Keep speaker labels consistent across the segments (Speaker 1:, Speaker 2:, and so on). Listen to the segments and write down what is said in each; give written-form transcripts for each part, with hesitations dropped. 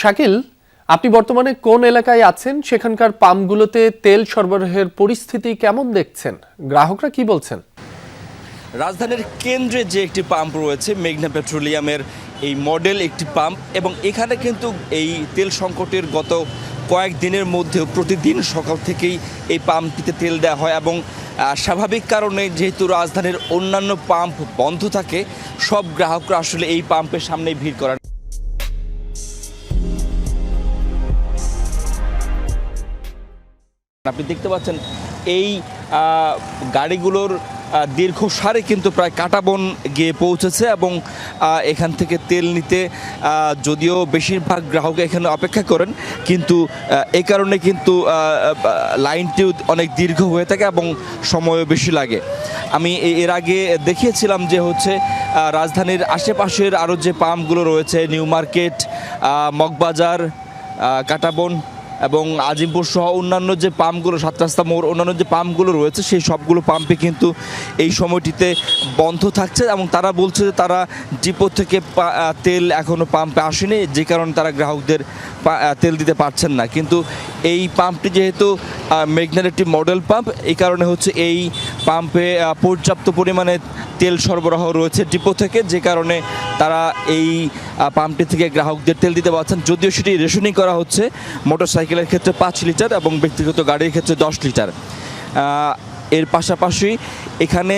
Speaker 1: শাকিল, আপনি বর্তমানে কোন এলাকায় আছেন? সেখানকার পাম্পগুলোতে তেল সরবরাহের পরিস্থিতি কেমন দেখছেন? গ্রাহকরা কি বলছেন?
Speaker 2: রাজধানীর কেন্দ্রে যে একটি পাম্প রয়েছে মেঘনা পেট্রোলিয়ামের এই মডেল একটি পাম্প, এবং এখানে কিন্তু এই তেল সংকটের গত কয়েকদিনের মধ্যেও প্রতিদিন সকাল থেকেই এই পাম্পটিতে তেল দেওয়া হয়, এবং স্বাভাবিক কারণে যেহেতু রাজধানীর অন্যান্য পাম্প বন্ধ থাকে, সব গ্রাহকরা আসলে এই পাম্পের সামনেই ভিড় করেন। আপনি দেখতে পাচ্ছেন এই গাড়িগুলোর দীর্ঘ সারি কিন্তু প্রায় কাটাবন গিয়ে পৌঁছেছে, এবং এখান থেকে তেল নিতে যদিও বেশিরভাগ গ্রাহক এখানে অপেক্ষা করেন, কিন্তু এই কারণে কিন্তু লাইনটিও অনেক দীর্ঘ হয়ে থাকে এবং সময়ও বেশি লাগে। আমি এর আগে দেখিয়েছিলাম যে হচ্ছে রাজধানীর আশেপাশের আরও যে পাম্পগুলো রয়েছে, নিউ মার্কেট, মগবাজার, কাটাবন এবং আজিমপুর সহ অন্যান্য যে পাম্পগুলো, সাত রাস্তা মোড়, অন্যান্য যে পাম্পগুলো রয়েছে, সেই সবগুলো পাম্পে কিন্তু এই সময়টিতে বন্ধ থাকছে, এবং তারা বলছে যে তারা ডিপো থেকে তেল এখনও পাম্পে আসেনি, যে কারণে তারা গ্রাহকদের তেল দিতে পারছেন না। কিন্তু এই পাম্পটি যেহেতু মেঘনার একটি মডেল পাম্প, এই কারণে হচ্ছে এই পাম্পে পর্যাপ্ত পরিমাণে তেল সরবরাহ রয়েছে ডিপো থেকে, যে কারণে তারা এই পাম্পটি থেকে গ্রাহকদের তেল দিতে পারছেন। যদিও সেটি রেশনিং করা হচ্ছে মোটরসাইকেলের ক্ষেত্রে 5 লিটার এবং ব্যক্তিগত গাড়ির ক্ষেত্রে 10 লিটার। এর পাশাপাশি এখানে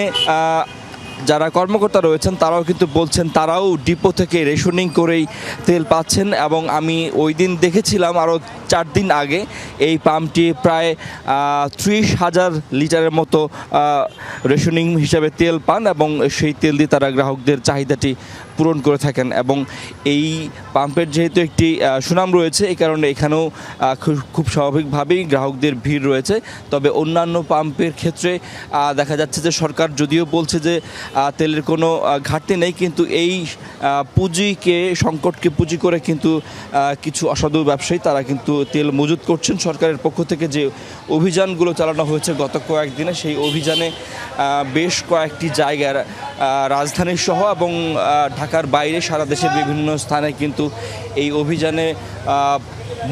Speaker 2: যারা কর্মকর্তা রয়েছেন তারাও কিন্তু বলছেন তারাও ডিপো থেকে রেশনিং করেই তেল পাচ্ছেন, এবং আমি ওই দিন দেখেছিলাম আরও 4 দিন আগে এই পাম্পটি প্রায় 30,000 লিটারের মতো রেশনিং হিসাবে তেল পান, এবং সেই তেল দিয়ে তারা গ্রাহকদের চাহিদাটি পূরণ করে থাকেন। এবং এই পাম্পের যেহেতু একটি সুনাম রয়েছে, এই কারণে এখানেও খুব স্বাভাবিকভাবেই গ্রাহকদের ভিড় রয়েছে। তবে অন্যান্য পাম্পের ক্ষেত্রে দেখা যাচ্ছে যে সরকার যদিও বলছে যে তেলের কোনো ঘাটতি নেই, কিন্তু এই সংকটকে পুঁজি করে কিন্তু কিছু অসাধু ব্যবসায়ী তারা কিন্তু তেল মজুত করছেন। সরকারের পক্ষ থেকে যে অভিযানগুলো চালানো হয়েছে গত কয়েকদিনে, সেই অভিযানে বেশ কয়েকটি জায়গার রাজধানী সহ এবং ঢাকার বাইরে সারা দেশের বিভিন্ন স্থানে কিন্তু এই অভিযানে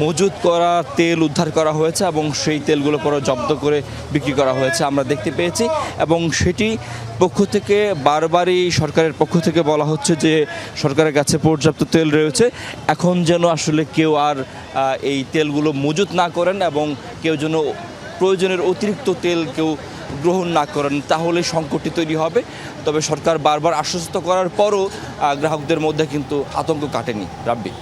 Speaker 2: মজুত করা তেল উদ্ধার করা হয়েছে, এবং সেই তেলগুলো পরে জব্দ করে বিক্রি করা হয়েছে আমরা দেখতে পেয়েছি। এবং সেটি পক্ষ থেকে বারবারই সরকারের পক্ষ থেকে বলা হচ্ছে যে সরকারের কাছে পর্যাপ্ত তেল রয়েছে, এখন যেন আসলে কেউ আর এই তেলগুলো মজুত না করেন এবং কেউ যেন প্রয়োজনের অতিরিক্ত তেল কেউ গ্রহণ না করেন, তাহলে সংকটটি তৈরি হবে। তবে সরকার বারবার আশ্বস্ত করার পরও গ্রাহকদের মধ্যে কিন্তু আতঙ্ক কাটেনি। রাব্বি।